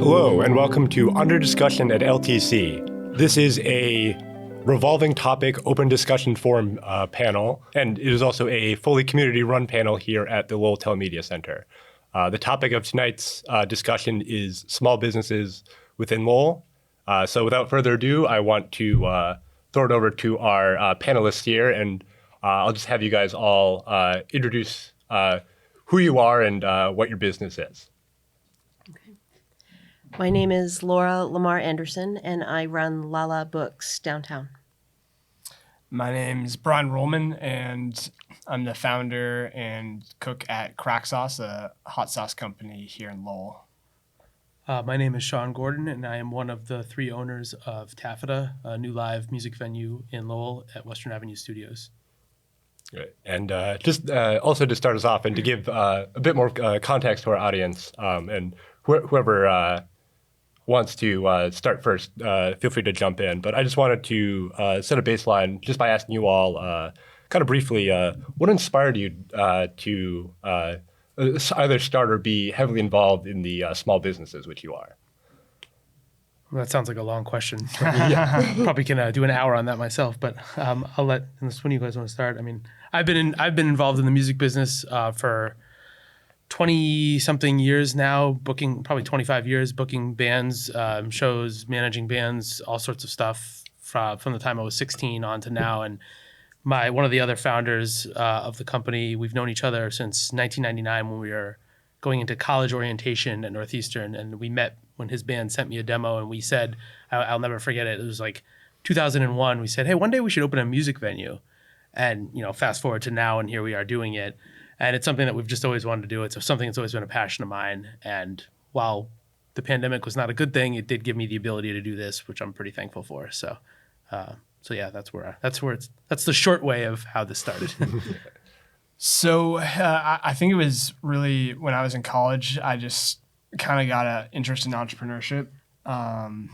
Hello, and welcome to UnderDiscussion at LTC. This is a revolving topic open discussion forum panel, and it is also a fully community-run panel here at the Lowell Telemedia Center. The topic of tonight's discussion is small businesses within Lowell. So without further ado, I want to throw it over to our panelists here, and I'll just have you guys all introduce who you are and what your business is. My name is Laura Lamarre Anderson, and I run Lala Books downtown. My name is Brian Ruhlmann, and I'm the founder and cook at Craic Sauce, a hot sauce company here in Lowell. My name is Sean Gordon, and I am one of the three owners of Tafetta, a new live music venue in Lowell at Western Avenue Studios. Great. And just also to start us off and to give a bit more context to our audience, and whoever wants to start first, feel free to jump in. But I just wanted to set a baseline just by asking you all kind of briefly, what inspired you to either start or be heavily involved in the small businesses, which you are? Well, that sounds like a long question. Probably can do an hour on that myself, but I'll let, unless one of you guys want to start. I mean, I've been involved in the music business for 20-something years now, booking, probably 25 years, booking bands, shows, managing bands, all sorts of stuff from the time I was 16 on to now. And one of the other founders of the company, we've known each other since 1999 when we were going into college orientation at Northeastern, and we met when his band sent me a demo, and we said, I'll never forget it. It was like 2001. We said, hey, one day we should open a music venue. And, fast forward to now, and here we are doing it. And it's something that we've just always wanted to do. It's something that's always been a passion of mine. And while the pandemic was not a good thing, it did give me the ability to do this, which I'm pretty thankful for. So yeah, that's the short way of how this started. So I think it was really when I was in college, I just kind of got an interest in entrepreneurship. I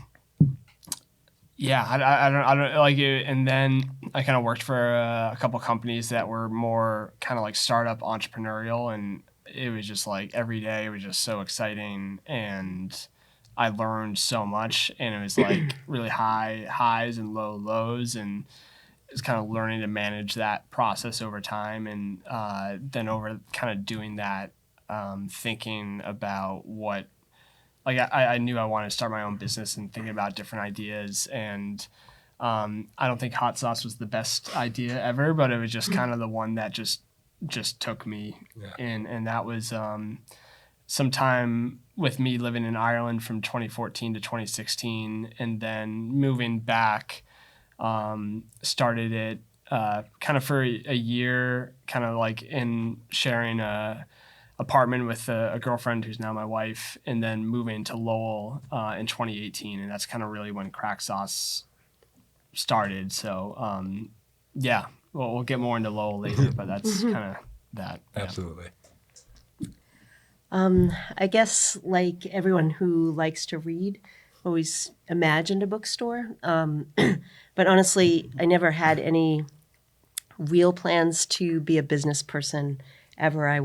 don't like it. And then I kind of worked for a couple companies that were more kind of like startup entrepreneurial, and it was just like every day it was just so exciting, and I learned so much, and it was like really high highs and low lows, and it's kind of learning to manage that process over time, and then over kind of doing that, thinking about what. Like I knew I wanted to start my own business and thinking about different ideas, and I don't think hot sauce was the best idea ever, but it was just kind of the one that just took me in, and that was sometime with me living in Ireland from 2014 to 2016, and then moving back, started it kind of for a year, kind of like in sharing a apartment with a girlfriend who's now my wife, and then moving to Lowell in 2018, and that's kind of really when Craic Sauce started. So we'll get more into Lowell later, but that's kind of that. Absolutely. I guess like everyone who likes to read, always imagined a bookstore. But honestly, I never had any real plans to be a business person ever. I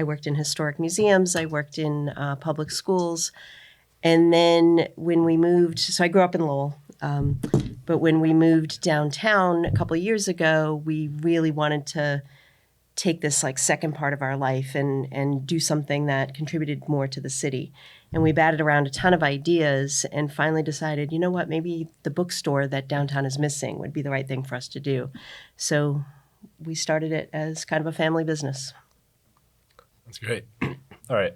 worked in historic museums. I worked in public schools. And then when we moved, so I grew up in Lowell, but when we moved downtown a couple of years ago, we really wanted to take this like second part of our life and do something that contributed more to the city. And we batted around a ton of ideas and finally decided, you know what, maybe the bookstore that downtown is missing would be the right thing for us to do. So we started it as kind of a family business. That's great. All right.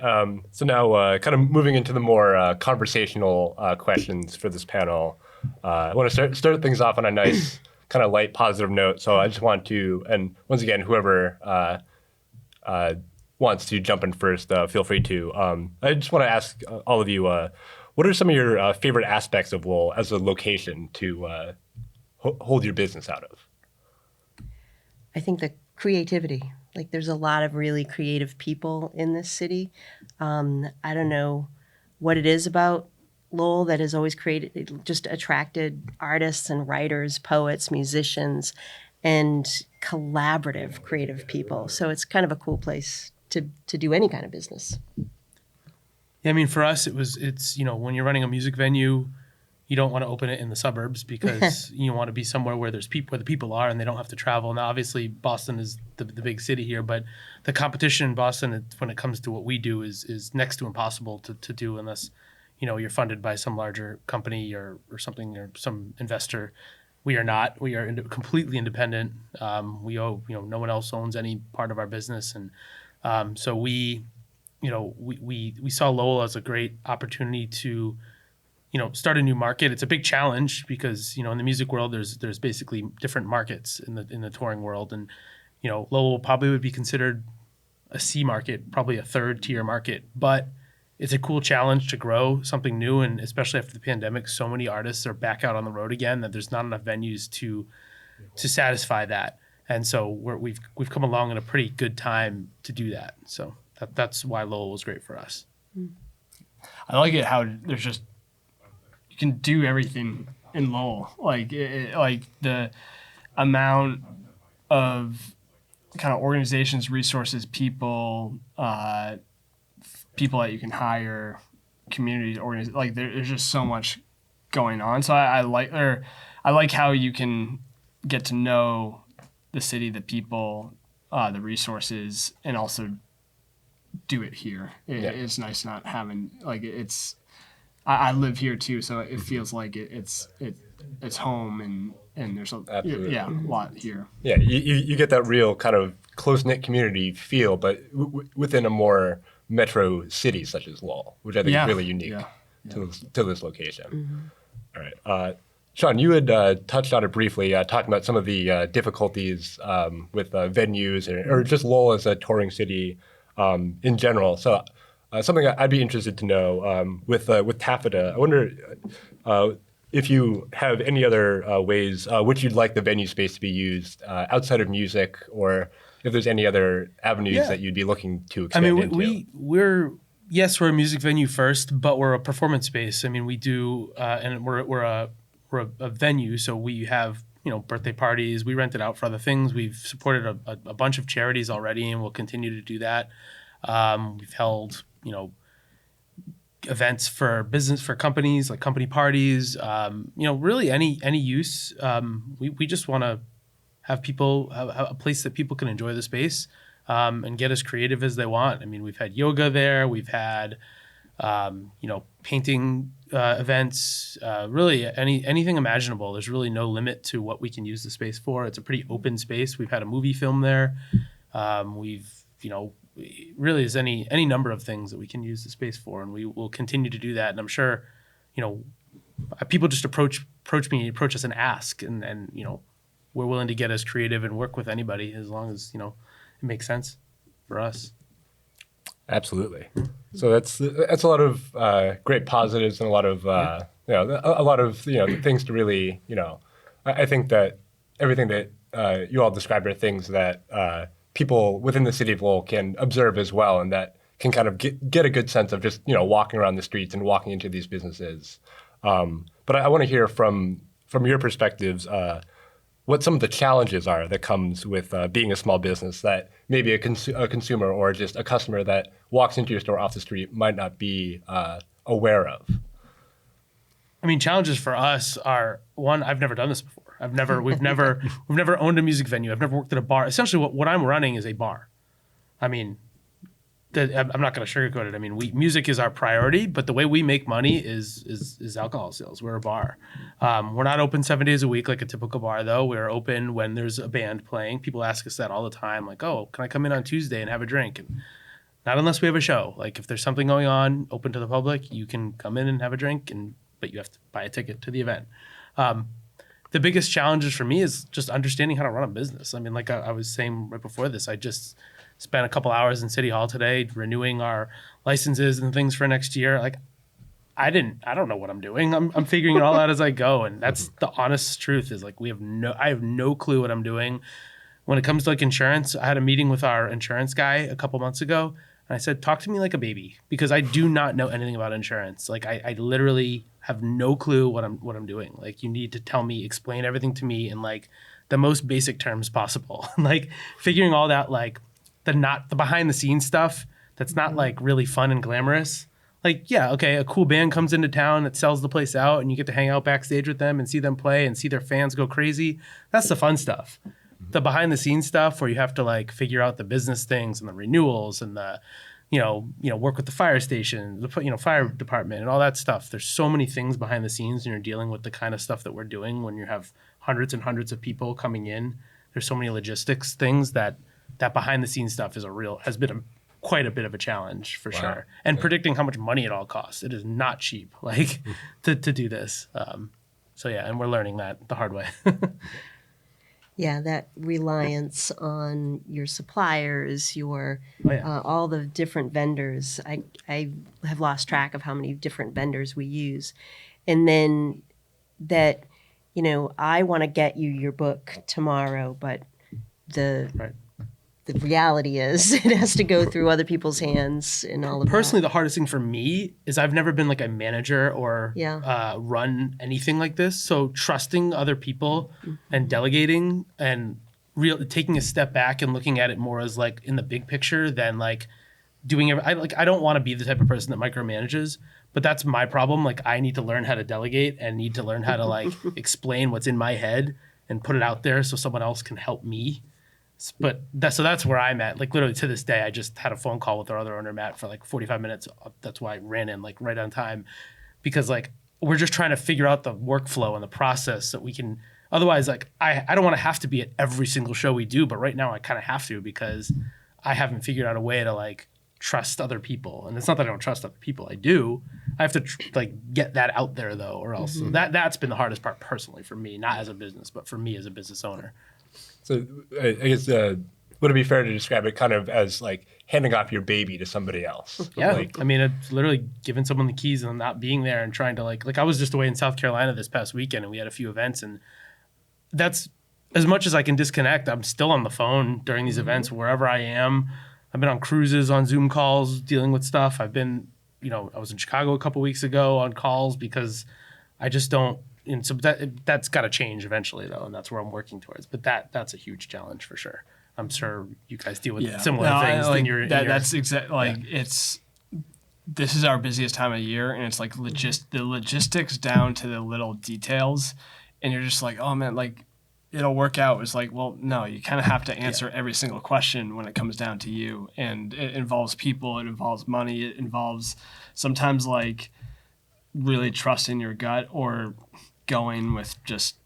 So now kind of moving into the more conversational questions for this panel. I want to start things off on a nice kind of light, positive note. So I just want to, and once again, whoever wants to jump in first, feel free to. I just want to ask all of you, what are some of your favorite aspects of Lowell as a location to hold your business out of? I think the creativity. Like there's a lot of really creative people in this city. I don't know what it is about Lowell that has always just attracted artists and writers, poets, musicians, and collaborative creative people. So it's kind of a cool place to do any kind of business. Yeah, I mean, for us, it's when you're running a music venue, you don't want to open it in the suburbs because you want to be somewhere where there's people, where the people are, and they don't have to travel. Now, obviously, Boston is the big city here, but the competition in Boston, when it comes to what we do, is next to impossible to do unless you're funded by some larger company or something, or some investor. We are not. We are completely independent. We owe no one else owns any part of our business, and so we saw Lowell as a great opportunity to start a new market. It's a big challenge because in the music world there's basically different markets in the touring world, and Lowell probably would be considered a C market, probably a third tier market, but it's a cool challenge to grow something new, and especially after the pandemic, so many artists are back out on the road again that there's not enough venues to satisfy that, and so we've come along in a pretty good time to do that. So that's why Lowell was great for us. I like it how there's just you can do everything in Lowell. Like like the amount of kind of organizations, resources, people that you can hire, communities, like there's just so much going on. So I like how you can get to know the city, the people, the resources, and also do it here. It's nice not having it's. I live here too, so it feels like it's home, and there's a lot here. Yeah, you get that real kind of close-knit community feel, but within a more metro city such as Lowell, which I think is really unique to this location. All right. Sean, you had touched on it briefly, talking about some of the difficulties with venues or just Lowell as a touring city in general. So something I'd be interested to know with Tafetta, I wonder if you have any other ways which you'd like the venue space to be used outside of music, or if there's any other avenues that you'd be looking to expand into. We're a music venue first, but we're a performance space. I mean, we do, and we're a venue, so we have birthday parties. We rent it out for other things. We've supported a bunch of charities already, and we'll continue to do that. We've held events for business, for companies, like company parties. Really any use. We just want to have people have a place that people can enjoy the space and get as creative as they want. I mean, we've had yoga there. We've had painting events. Really anything imaginable. There's really no limit to what we can use the space for. It's a pretty open space. We've had a movie film there. Really is any number of things that we can use the space for, and we will continue to do that. And I'm sure, people just approach us and ask, and we're willing to get as creative and work with anybody as long as it makes sense for us. Absolutely. So that's a lot of great positives and a lot of a lot of things to really I think that everything that you all described are things that people within the city of Lowell can observe as well, and that can kind of get a good sense of just walking around the streets and walking into these businesses. But I want to hear from your perspectives what some of the challenges are that comes with being a small business that maybe a consumer or just a customer that walks into your store off the street might not be aware of. I mean, challenges for us are, one, I've never done this before. We've never owned a music venue. I've never worked at a bar. Essentially, what I'm running is a bar. I mean, I'm not going to sugarcoat it. I mean, music is our priority, but the way we make money is alcohol sales. We're a bar. We're not open 7 days a week like a typical bar, though. We're open when there's a band playing. People ask us that all the time, like, "Oh, can I come in on Tuesday and have a drink?" And not unless we have a show. Like, if there's something going on open to the public, you can come in and have a drink, but you have to buy a ticket to the event. The biggest challenges for me is just understanding how to run a business. I mean, like I was saying right before this, I just spent a couple hours in City Hall today renewing our licenses and things for next year. Like, I don't know what I'm doing. I'm figuring it all out as I go. And that's the honest truth, is like, I have no clue what I'm doing. When it comes to like insurance, I had a meeting with our insurance guy a couple months ago, and I said, talk to me like a baby, because I do not know anything about insurance. Like, I literally have no clue what I'm doing. Like, you need to explain everything to me in like the most basic terms possible. Like, figuring all that, like the behind the scenes stuff that's not like really fun and glamorous. Like, yeah, okay, a cool band comes into town that sells the place out and you get to hang out backstage with them and see them play and see their fans go crazy. That's the fun stuff. The behind the scenes stuff where you have to like figure out the business things and the renewals and the, work with the fire station, the fire department and all that stuff. There's so many things behind the scenes and you're dealing with the kind of stuff that we're doing when you have hundreds and hundreds of people coming in. There's so many logistics things that behind the scenes stuff has been quite a bit of a challenge for sure. And predicting how much money it all costs. It is not cheap, like to do this. So yeah, and we're learning that the hard way. Yeah, that reliance on your suppliers, your all the different vendors. I have lost track of how many different vendors we use. And then that, I want to get you your book tomorrow, but the reality is it has to go through other people's hands and all of Personally, that. the hardest thing for me is I've never been like a manager or run anything like this. So trusting other people and delegating and taking a step back and looking at it more as like in the big picture than like doing it. I don't want to be the type of person that micromanages, but that's my problem. Like I need to learn how to delegate and need to learn how to like explain what's in my head and put it out there so someone else can help me. But that's where I'm at. Like literally to this day, I just had a phone call with our other owner, Matt, for like 45 minutes. That's why I ran in like right on time, because like we're just trying to figure out the workflow and the process that we can. Otherwise, like I don't want to have to be at every single show we do, but right now I kind of have to because I haven't figured out a way to like trust other people. And it's not that I don't trust other people. I do. I have to get that out there though, or else. So that's been the hardest part personally for me, not as a business, but for me as a business owner. So I guess would it be fair to describe it kind of as like handing off your baby to somebody else? Yeah, Like, I mean, it's literally giving someone the keys and not being there and trying to like I was just away in South Carolina this past weekend and we had a few events, and that's as much as I can disconnect. I'm still on the phone during these events wherever I am. I've been on cruises, on Zoom calls, dealing with stuff. I've been, I was in Chicago a couple weeks ago on calls because I just don't. And so that's got to change eventually, though, and that's where I'm working towards. But that's a huge challenge for sure. I'm sure you guys deal with similar things. That's exactly like it's. This is our busiest time of year, and it's like the logistics down to the little details, and you're just like, oh man, like it'll work out. It's like, well, no, you kind of have to answer every single question when it comes down to you, and it involves people, it involves money, it involves sometimes like really trusting your gut or going with just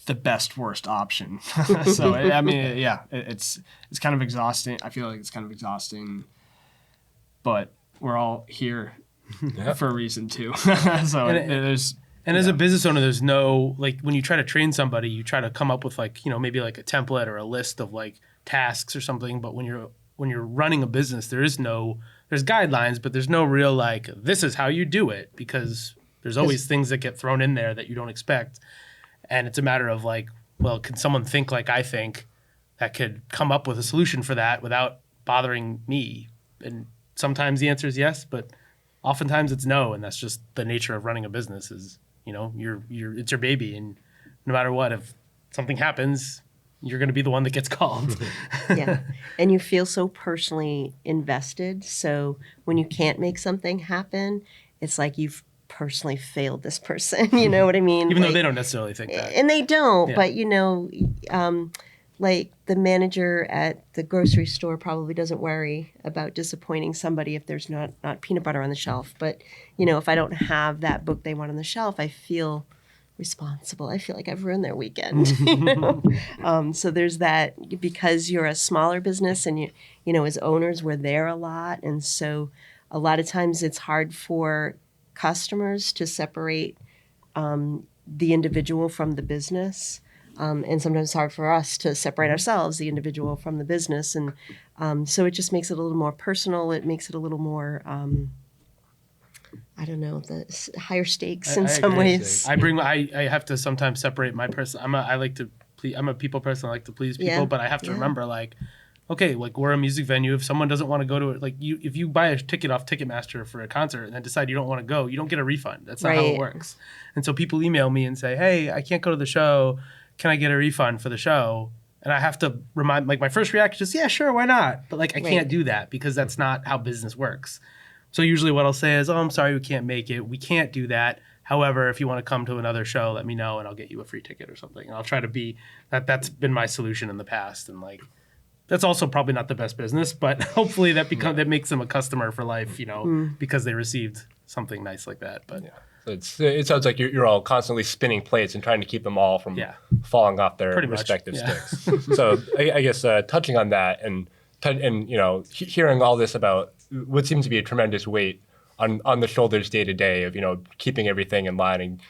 the best worst option. So I mean, it's kind of exhausting. I feel like it's kind of exhausting, but we're all here for a reason too. So as a business owner, there's no like when you try to train somebody, you try to come up with like maybe like a template or a list of like tasks or something. But when you're running a business, there's guidelines, but there's no real like this is how you do it, because there's always things that get thrown in there that you don't expect. And it's a matter of like, well, can someone think like I think that could come up with a solution for that without bothering me? And sometimes the answer is yes, but oftentimes it's no. And that's just the nature of running a business is, it's your baby. And no matter what, if something happens, you're going to be the one that gets called. Yeah. And you feel so personally invested. So when you can't make something happen, it's like you've personally failed this person. You know what I mean? Even though they don't necessarily think that. And they don't. Yeah. But, like the manager at the grocery store probably doesn't worry about disappointing somebody if there's not peanut butter on the shelf. But, if I don't have that book they want on the shelf, I feel responsible. I feel like I've ruined their weekend. So there's that, because you're a smaller business and as owners, we're there a lot. And so a lot of times it's hard for customers to separate the individual from the business. And sometimes it's hard for us to separate ourselves, the individual from the business. And so it just makes it a little more personal. It makes it a little more, the higher stakes in some ways. I have to sometimes separate my person. I'm a people person. I like to please people, but I have to remember like, okay, like we're a music venue. If someone doesn't want to go to it, like if you buy a ticket off Ticketmaster for a concert and then decide you don't want to go, you don't get a refund. That's not how it works. And so people email me and say, hey, I can't go to the show. Can I get a refund for the show? And I have to remind, like my first reaction is, yeah, sure, why not? But like I can't do that because that's not how business works. So usually what I'll say is, oh, I'm sorry, we can't make it. We can't do that. However, if you want to come to another show, let me know and I'll get you a free ticket or something. And I'll try to be that's been my solution in the past. And like, that's also probably not the best business, but hopefully that makes them a customer for life, because they received something nice like that. But So it sounds like you're all constantly spinning plates and trying to keep them all from falling off their respective sticks. So I guess touching on that and hearing all this about what seems to be a tremendous weight on the shoulders day to day of keeping everything in line and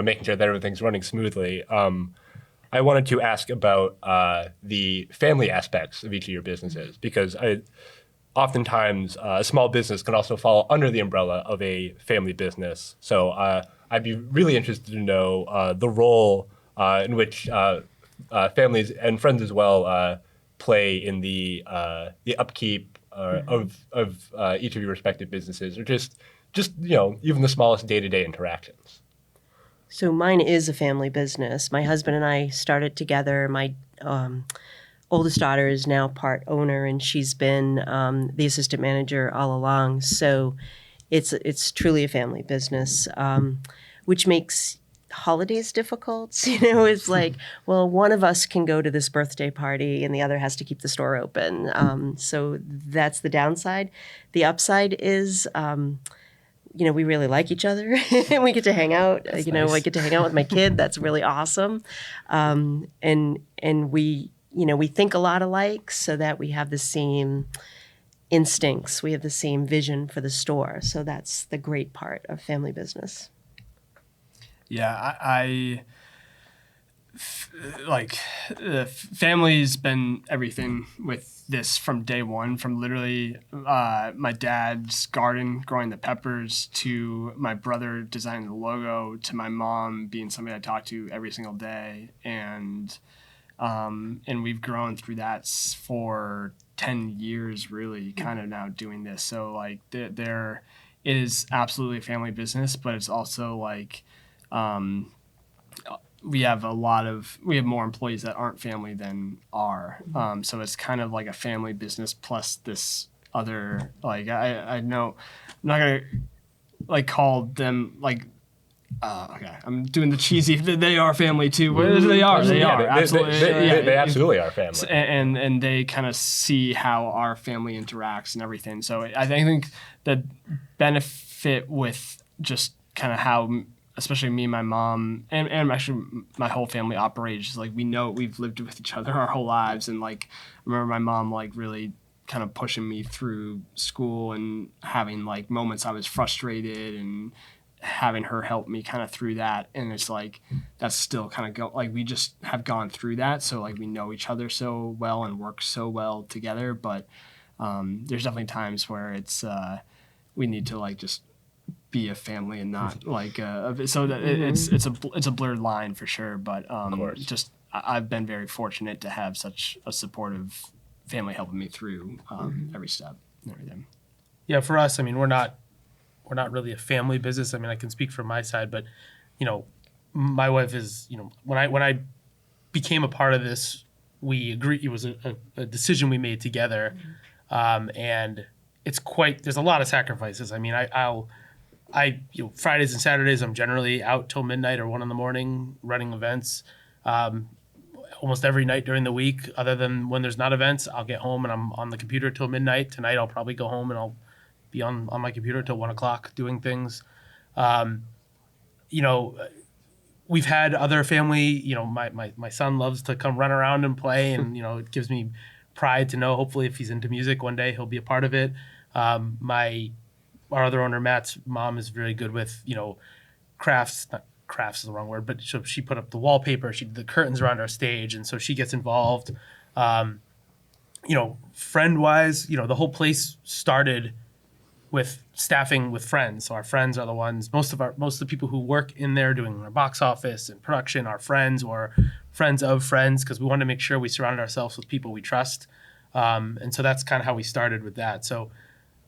making sure that everything's running smoothly. I wanted to ask about the family aspects of each of your businesses, because oftentimes a small business can also fall under the umbrella of a family business. So I'd be really interested to know the role in which families and friends as well play in the upkeep of each of your respective businesses, or just even the smallest day-to-day interactions. So mine is a family business. My husband and I started together. My oldest daughter is now part owner, and she's been the assistant manager all along. So it's truly a family business, which makes holidays difficult. It's like, well, one of us can go to this birthday party and the other has to keep the store open. So that's the downside. The upside is, we really like each other and we get to hang out. Nice. I get to hang out with my kid. That's really awesome. And we think a lot alike, so that we have the same instincts. We have the same vision for the store. So that's the great part of family business. Yeah, family's been everything with this from day one, from literally my dad's garden growing the peppers, to my brother designing the logo, to my mom being somebody I talk to every single day. And we've grown through that for 10 years, really, kind of now doing this. So like it is absolutely a family business, but it's also like, we have more employees that aren't family than are. So it's kind of like a family business plus this other, like, I know I'm not going to like call them like, okay, I'm doing the cheesy, they are family too. They are absolutely. They absolutely are family. And they kind of see how our family interacts and everything. So I think the benefit with just kind of how, especially me and my mom and actually my whole family operates, is like, we know we've lived with each other our whole lives. And like, I remember my mom like really kind of pushing me through school and having like moments I was frustrated, and having her help me kind of through that. And it's like, that's still kind of we just have gone through that. So like, we know each other so well and work so well together. But there's definitely times where it's, we need to like just be a family and not like so that it's a blurred line for sure. But just I've been very fortunate to have such a supportive family helping me through every step and everything. Yeah, for us, I mean, we're not really a family business. I mean, I can speak from my side, but my wife is, when I became a part of this, we agreed, it was a decision we made together, and there's a lot of sacrifices. I mean, Fridays and Saturdays, I'm generally out till midnight or 1 a.m. running events. Almost every night during the week, other than when there's not events, I'll get home and I'm on the computer till midnight. Tonight, I'll probably go home and I'll be on my computer till 1 o'clock doing things. We've had other family, my son loves to come run around and play, and, it gives me pride to know, hopefully, if he's into music one day, he'll be a part of it. Our other owner, Matt's mom, is very good with, crafts. Not crafts is the wrong word, but she put up the wallpaper. She did the curtains around our stage, and so she gets involved. Friend-wise, the whole place started with staffing with friends. So our friends are the ones, most of the people who work in there doing our box office and production are friends or friends of friends, because we want to make sure we surrounded ourselves with people we trust. And so that's kind of how we started with that. So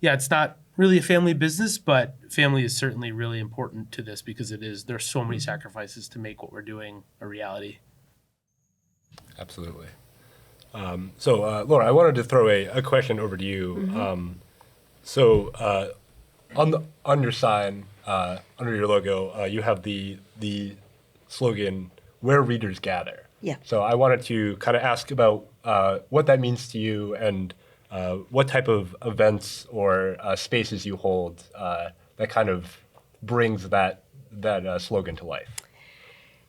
yeah, it's not really a family business, but family is certainly really important to this, because there's so many sacrifices to make what we're doing a reality. Absolutely. So Laura, I wanted to throw a question over to you. So on your sign, under your logo, you have the slogan "Where Readers Gather." Yeah. So I wanted to kind of ask about what that means to you and what type of events or spaces you hold that kind of brings that slogan to life.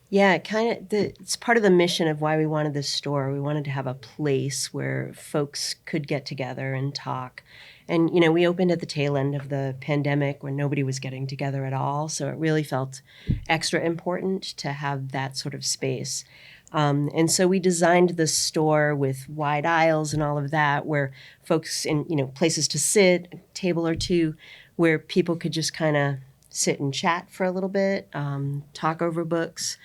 Yeah, it's part of the mission of why we wanted this store. We wanted to have a place where folks could get together and talk. And, we opened at the tail end of the pandemic when nobody was getting together at all. So it really felt extra important to have that sort of space. And so we designed the store with wide aisles and all of that, where folks places to sit, a table or two, where people could just kind of sit and chat for a little bit, talk over books.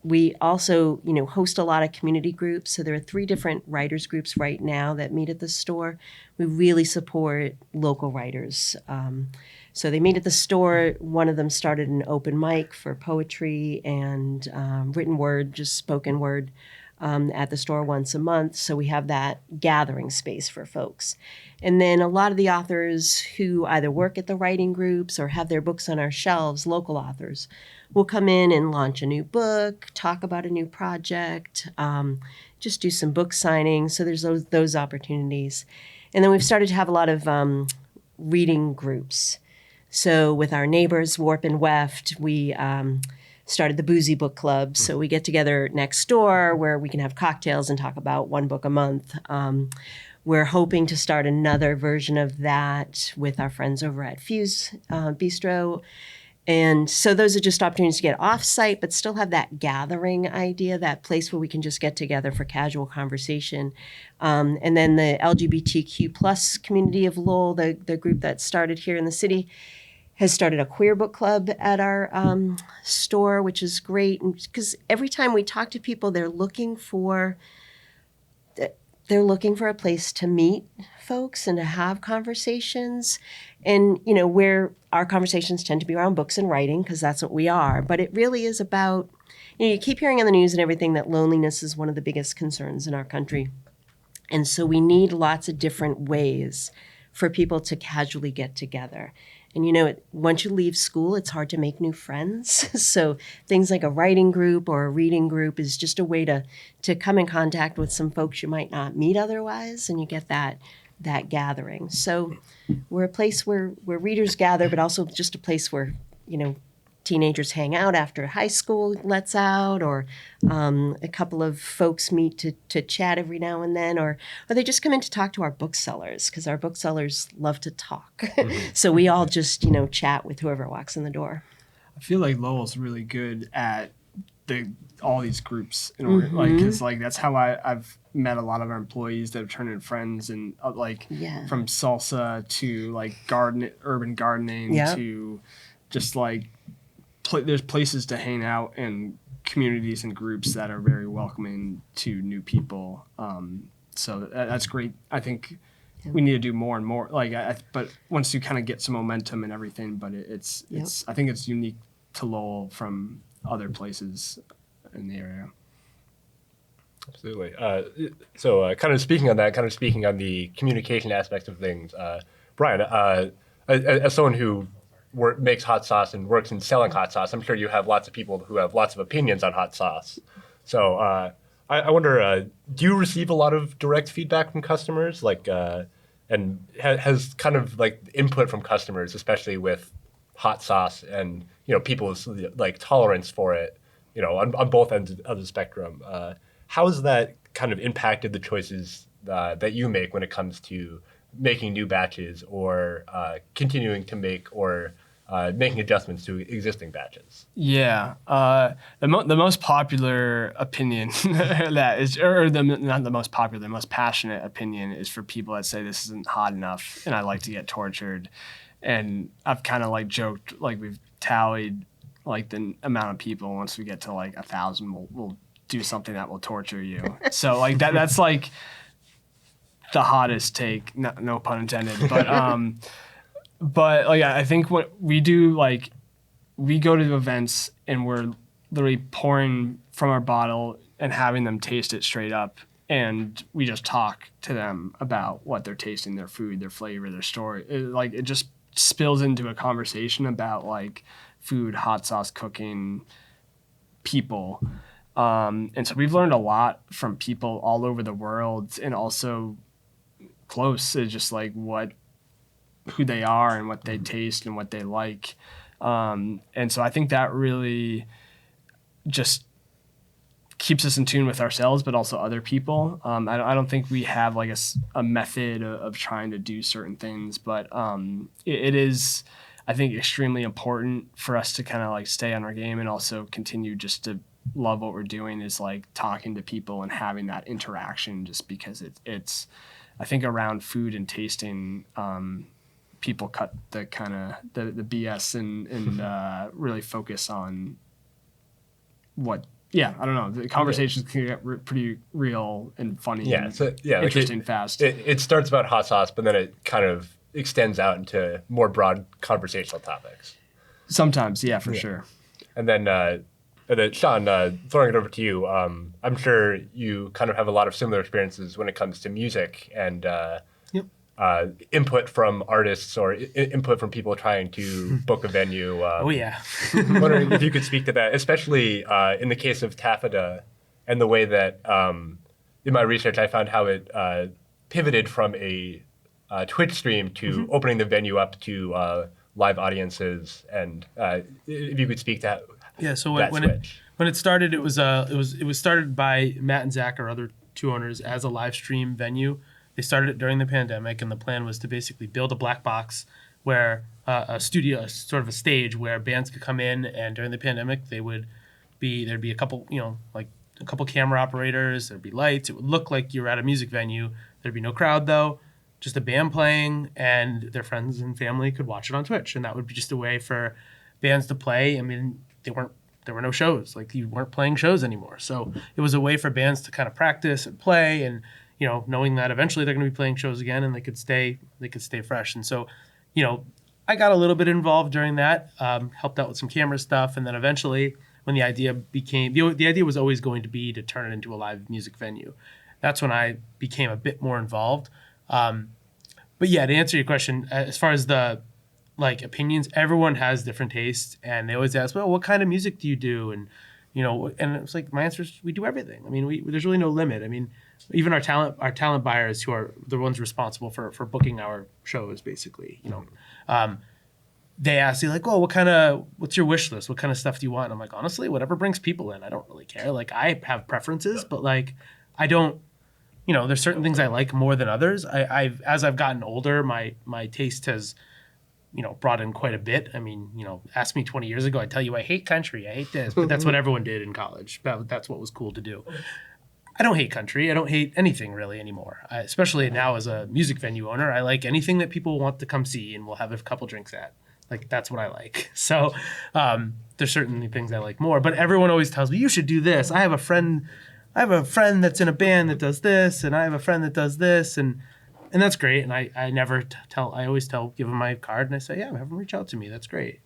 We also, host a lot of community groups. So there are 3 different writers groups right now that meet at the store. We really support local writers. So they meet at the store. One of them started an open mic for poetry and written word, just spoken word, at the store once a month. So we have that gathering space for folks. And then a lot of the authors who either work at the writing groups or have their books on our shelves, local authors, will come in and launch a new book, talk about a new project, just do some book signings. So there's those opportunities. And then we've started to have a lot of reading groups. So with our neighbors, Warp and Weft, we started the Boozy Book Club. So we get together next door where we can have cocktails and talk about one book a month. We're hoping to start another version of that with our friends over at Fuse Bistro. And so those are just opportunities to get off-site, but still have that gathering idea, that place where we can just get together for casual conversation. And then the LGBTQ plus community of Lowell, the group that started here in the city, has started a queer book club at our store, which is great. Because every time we talk to people, they're looking for a place to meet folks and to have conversations. And, where our conversations tend to be around books and writing, because that's what we are. But it really is about, you keep hearing on the news and everything that loneliness is one of the biggest concerns in our country. And so we need lots of different ways for people to casually get together. And, once you leave school, it's hard to make new friends. So things like a writing group or a reading group is just a way to come in contact with some folks you might not meet otherwise, and you get that gathering. So we're a place where readers gather, but also just a place where, teenagers hang out after high school lets out, or a couple of folks meet to chat every now and then, or they just come in to talk to our booksellers, because our booksellers love to talk. So we all just, chat with whoever walks in the door. I feel like Lowell's really good at all these groups in order, because that's how I've met a lot of our employees that have turned into friends, and from salsa to urban gardening to just there's places to hang out and communities and groups that are very welcoming to new people. So that's great. I think we need to do more and more. But once you kind of get some momentum and everything, but it's I think it's unique to Lowell from other places in the area. Absolutely. So kind of speaking on that, kind of speaking on the communication aspects of things, Brian, as someone who makes hot sauce and works in selling hot sauce, I'm sure you have lots of people who have lots of opinions on hot sauce. So I wonder, do you receive a lot of direct feedback from customers? And has kind of input from customers, especially with hot sauce and, people's tolerance for it, on both ends of the spectrum. How has that kind of impacted the choices that you make when it comes to making new batches or continuing to make or making adjustments to existing batches? Yeah. The most popular opinion not the most popular, the most passionate opinion is for people that say this isn't hot enough and I like to get tortured. And I've kind of joked, we've tallied the amount of people. Once we get to 1,000, we'll do something that will torture you. So that's the hottest take, no pun intended, but I think what we do, we go to events and we're literally pouring from our bottle and having them taste it straight up, and we just talk to them about what they're tasting, their food, their flavor, their story. It just spills into a conversation about like food, hot sauce cooking, people. And so we've learned a lot from people all over the world, and also close to just like who they are and what they taste and what they like. And so I think that really just keeps us in tune with ourselves, but also other people. I don't think we have like a method of trying to do certain things, but it is, I think, extremely important for us to kind of like stay on our game and also continue just to love what we're doing, is like talking to people and having that interaction, just because it's I think around food and tasting, people cut the kind of the BS and really focus on what. Yeah, I don't know. The conversations can get pretty real and funny. Interesting, fast. It starts about hot sauce, but then it kind of extends out into more broad conversational topics. Sometimes, yeah, for sure. And then, Sean, throwing it over to you. I'm sure you kind of have a lot of similar experiences when it comes to music and input from artists or input from people trying to book a venue. Oh, yeah. Wondering if you could speak to that, especially in the case of Tafetta and the way that, in my research, I found how it pivoted from a Twitch stream to opening the venue up to live audiences. And if you could speak to so that when it started, it was started by Matt and Zach, our other two owners, as a live stream venue. They started it during the pandemic, and the plan was to basically build a black box where a studio, sort of a stage where bands could come in, and during the pandemic, there'd be a couple, like a couple camera operators, there'd be lights. It would look like you were at a music venue. There'd be no crowd though, just a band playing, and their friends and family could watch it on Twitch, and that would be just a way for bands to play. I mean, there were no shows, like you weren't playing shows anymore. So it was a way for bands to kind of practice and play, and knowing that eventually they're going to be playing shows again, and they could stay fresh. And so, I got a little bit involved during that, helped out with some camera stuff, and then eventually, when the idea became the idea was always going to be to turn it into a live music venue. That's when I became a bit more involved. But yeah, to answer your question, as far as the opinions, everyone has different tastes, and they always ask, well, what kind of music do you do? And and it's like, my answer is, we do everything. I mean, there's really no limit. I mean, even our talent buyers, who are the ones responsible for booking our shows, basically, they ask you like, oh, what's your wish list? What kind of stuff do you want? And I'm like, honestly, whatever brings people in. I don't really care. Like, I have preferences, but like, I don't, there's certain things I like more than others. As I've gotten older, my taste has, brought in quite a bit. I mean, ask me 20 years ago, I'd tell you I hate country, I hate this, but that's what everyone did in college. That's what was cool to do. I don't hate country. I don't hate anything really anymore. Especially now as a music venue owner, I like anything that people want to come see and we'll have a couple drinks at. Like, that's what I like. So there's certainly things I like more, but everyone always tells me, you should do this. I have a friend that's in a band that does this, and I have a friend that does this, and that's great. And I never I always give them my card, and I say, yeah, have them reach out to me. That's great.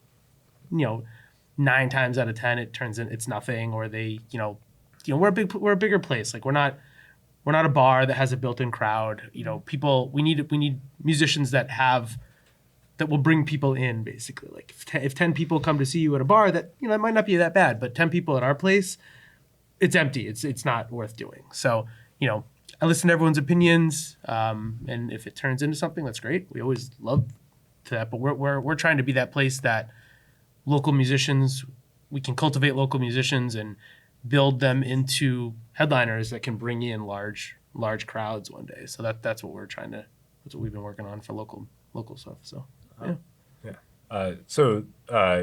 9 times out of 10, it turns in it's nothing, or they, we're a bigger place. Like, we're not a bar that has a built-in crowd. People, we need musicians that will bring people in, basically. Like, if 10 people come to see you at a bar, that, it might not be that bad, but 10 people at our place, it's empty. It's not worth doing. So, I listen to everyone's opinions, and if it turns into something, that's great. We always love that, but we're trying to be that place that local musicians, we can cultivate local musicians and build them into headliners that can bring in large crowds one day. So that's what we've been working on for local stuff. So yeah. So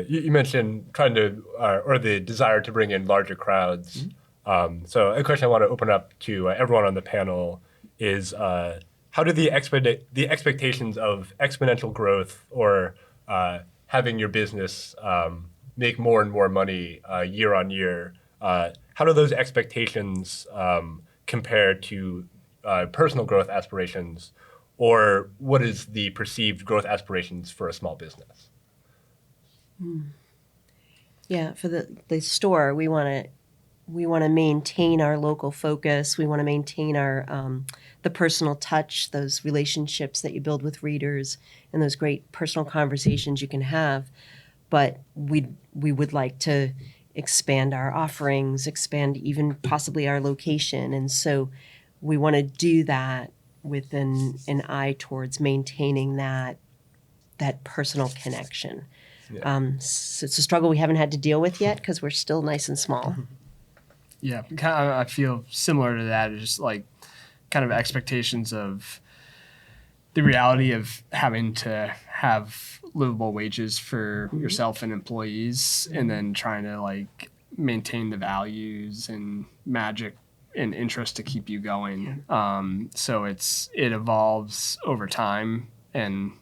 you mentioned trying to or the desire to bring in larger crowds. So a question I want to open up to everyone on the panel is, how do the expectations of exponential growth or having your business make more and more money year on year, how do those expectations compare to personal growth aspirations, or what is the perceived growth aspirations for a small business? Yeah, for the store, we want to we want to maintain our local focus. We want to maintain our the personal touch, those relationships that you build with readers, and those great personal conversations you can have. But we would like to expand our offerings, expand even possibly our location, and so we want to do that with an eye towards maintaining that personal connection. So it's a struggle we haven't had to deal with yet because we're still nice and small. Yeah, kind of, I feel similar to that. It's just like kind of expectations of the reality of having to have livable wages for yourself and employees, and then trying to like maintain the values and magic and interest to keep you going. So it evolves over time, and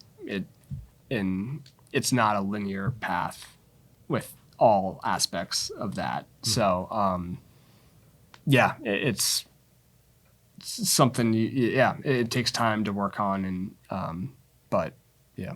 it's not a linear path with all aspects of that. So yeah, it's something. It takes time to work on, and but yeah.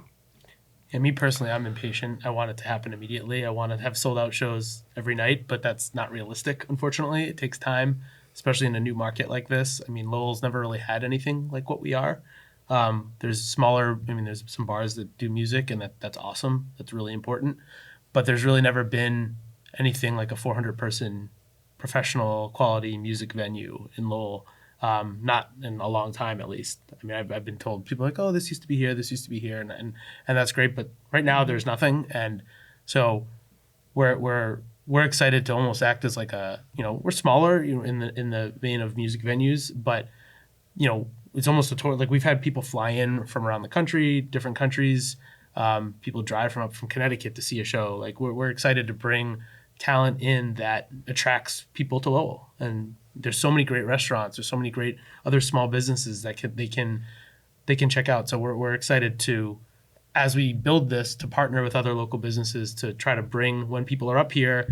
Yeah, me personally, I'm impatient. I want it to happen immediately. I want to have sold out shows every night, but that's not realistic, unfortunately. It takes time, especially in a new market like this. I mean, Lowell's never really had anything like what we are. There's there's some bars that do music, and that's awesome. That's really important. But there's really never been anything like a 400-person professional quality music venue in Lowell. Not in a long time, at least. I mean, I've been told, people are like, oh, this used to be here, and that's great. But right now, there's nothing, and so we're excited to almost act as like we're smaller, in the vein of music venues, but it's almost a tour. Like, we've had people fly in from around the country, different countries. People drive from Connecticut to see a show. Like, we're excited to bring talent in that attracts people to Lowell, and there's so many great restaurants. There's so many great other small businesses that they can check out. So we're excited to, as we build this, to partner with other local businesses to try to bring, when people are up here,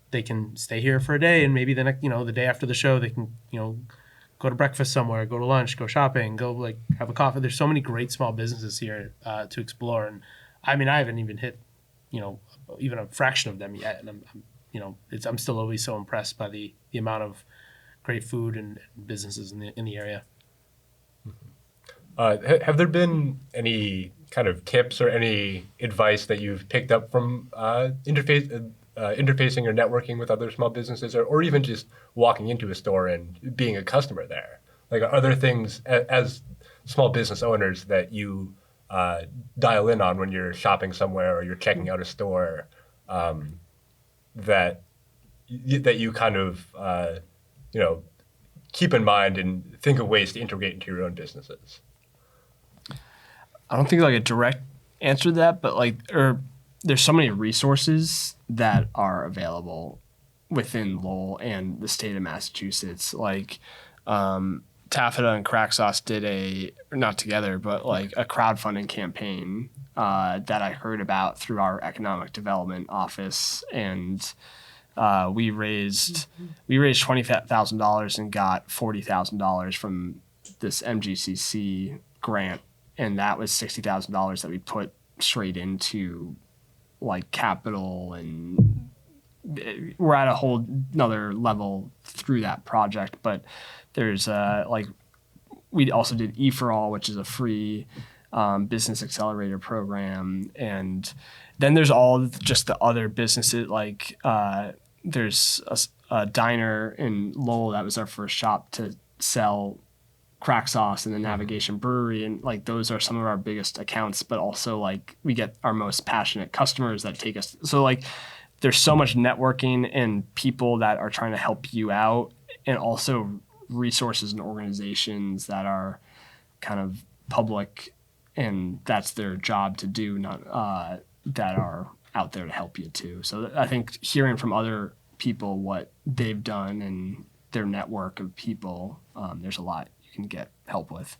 they can stay here for a day, and maybe the next, the day after the show, they can, go to breakfast somewhere, go to lunch, go shopping, go like have a coffee. There's so many great small businesses here to explore, and I mean, I haven't even hit, even a fraction of them yet, and I'm still always so impressed by the amount of great food and businesses in the area. Have there been any kind of tips or any advice that you've picked up from interfacing or networking with other small businesses, or even just walking into a store and being a customer there? Like, are there things as small business owners that you dial in on when you're shopping somewhere or you're checking out a store that you kind of keep in mind and think of ways to integrate into your own businesses? I don't think like a direct answer to that, but there's so many resources that are available within Lowell and the state of Massachusetts. Like Tafetta and Craic did not together, but like a crowdfunding campaign that I heard about through our economic development office, and we raised $20,000 and got $40,000 from this MGCC grant, and that was $60,000 that we put straight into like capital, and we're at a whole another level through that project. But there's we also did E4All, which is a free business accelerator program, and then there's all just the other businesses like there's a diner in Lowell that was our first shop to sell Craic sauce, and the Navigation Brewery, and like those are some of our biggest accounts, but also like we get our most passionate customers that take us. So like there's so much networking and people that are trying to help you out, and also resources and organizations that are kind of public, and that's their job to do, not that are out there to help you too. So I think hearing from other people what they've done and their network of people, there's a lot you can get help with.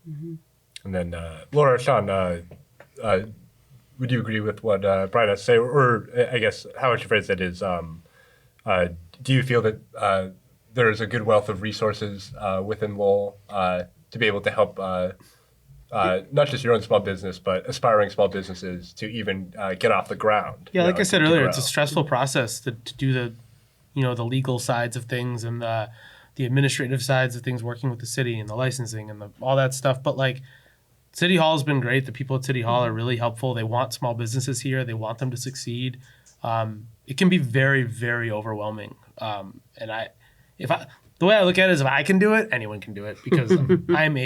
Mm-hmm. And then Laura, Sean, would you agree with what Brian has to say, or I guess how I should phrase it is, do you feel that there's a good wealth of resources within Lowell to be able to help not just your own small business, but aspiring small businesses to even get off the ground? Yeah, like I said earlier, grow. it's a stressful process to do the the legal sides of things and the administrative sides of things, working with the city and the licensing and all that stuff. But like, City Hall has been great. The people at City Hall are really helpful. They want small businesses here. They want them to succeed. It can be very, very overwhelming. And the way I look at it is, if I can do it, anyone can do it, because I'm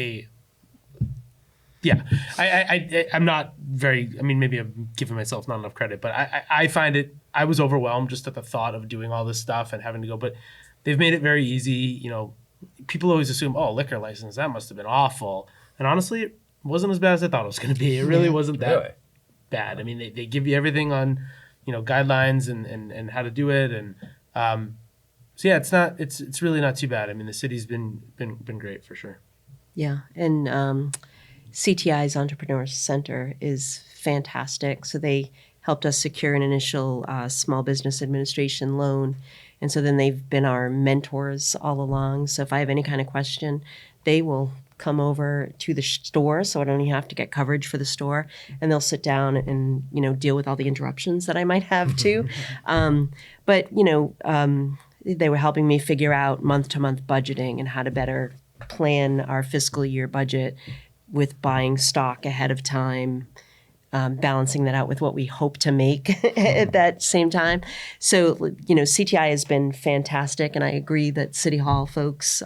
not very, maybe I'm giving myself not enough credit, but I find it, I was overwhelmed just at the thought of doing all this stuff and having to go, but they've made it very easy. People always assume, oh, liquor license, that must have been awful. And honestly, it wasn't as bad as I thought it was going to be. It really wasn't that bad. I mean, they give you everything on, guidelines and how to do it. And so yeah, it's really not too bad. I mean, the city's been great for sure. Yeah, and CTI's Entrepreneur Center is fantastic. So they helped us secure an initial small business administration loan. And so then they've been our mentors all along. So if I have any kind of question, they will come over to the store, so I don't even have to get coverage for the store, and they'll sit down and deal with all the interruptions that I might have too. But they were helping me figure out month-to-month budgeting and how to better plan our fiscal year budget with buying stock ahead of time, balancing that out with what we hope to make at that same time. So, CTI has been fantastic, and I agree that City Hall folks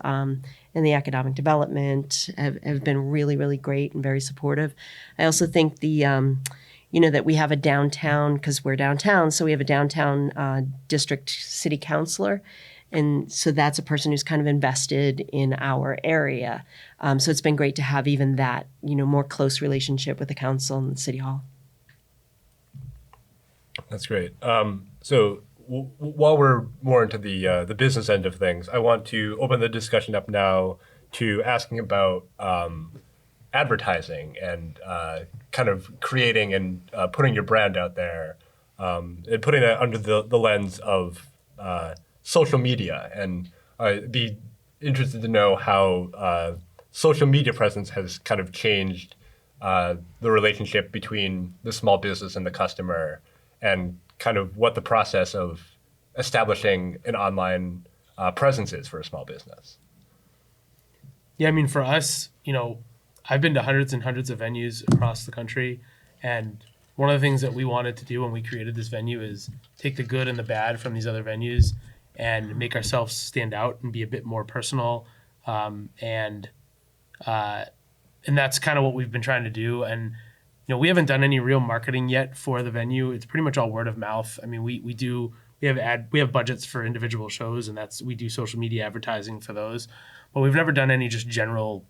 and the academic development have been really, really great and very supportive. I also think that we have a downtown, because we're downtown, so we have a downtown district city councilor. And so that's a person who's kind of invested in our area. So it's been great to have even that, more close relationship with the council and the City Hall. That's great. So while we're more into the business end of things, I want to open the discussion up now to asking about advertising and kind of creating and putting your brand out there, and putting that under the lens of social media. And I'd be interested to know how social media presence has kind of changed the relationship between the small business and the customer, and kind of what the process of establishing an online presence is for a small business. Yeah, I mean, for us, I've been to hundreds and hundreds of venues across the country, and one of the things that we wanted to do when we created this venue is take the good and the bad from these other venues and make ourselves stand out and be a bit more personal, and that's kind of what we've been trying to do. And we haven't done any real marketing yet for the venue. It's pretty much all word of mouth. I mean, we have budgets for individual shows, and we do social media advertising for those, but we've never done any just general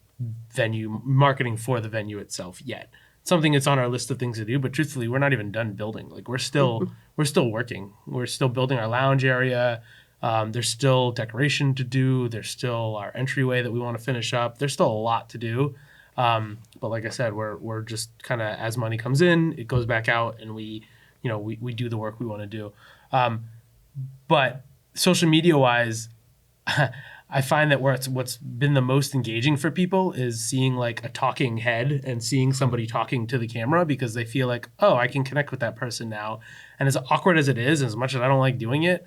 venue marketing for the venue itself yet. Something that's on our list of things to do, but truthfully, we're not even done building. Like, we're still working. We're still building our lounge area. There's still decoration to do. There's still our entryway that we want to finish up. There's still a lot to do. But like I said, we're just kind of, as money comes in, it goes back out, and we do the work we want to do. But social media wise, I find that what's been the most engaging for people is seeing like a talking head and seeing somebody talking to the camera, because they feel like, oh, I can connect with that person now. And as awkward as it is, as much as I don't like doing it,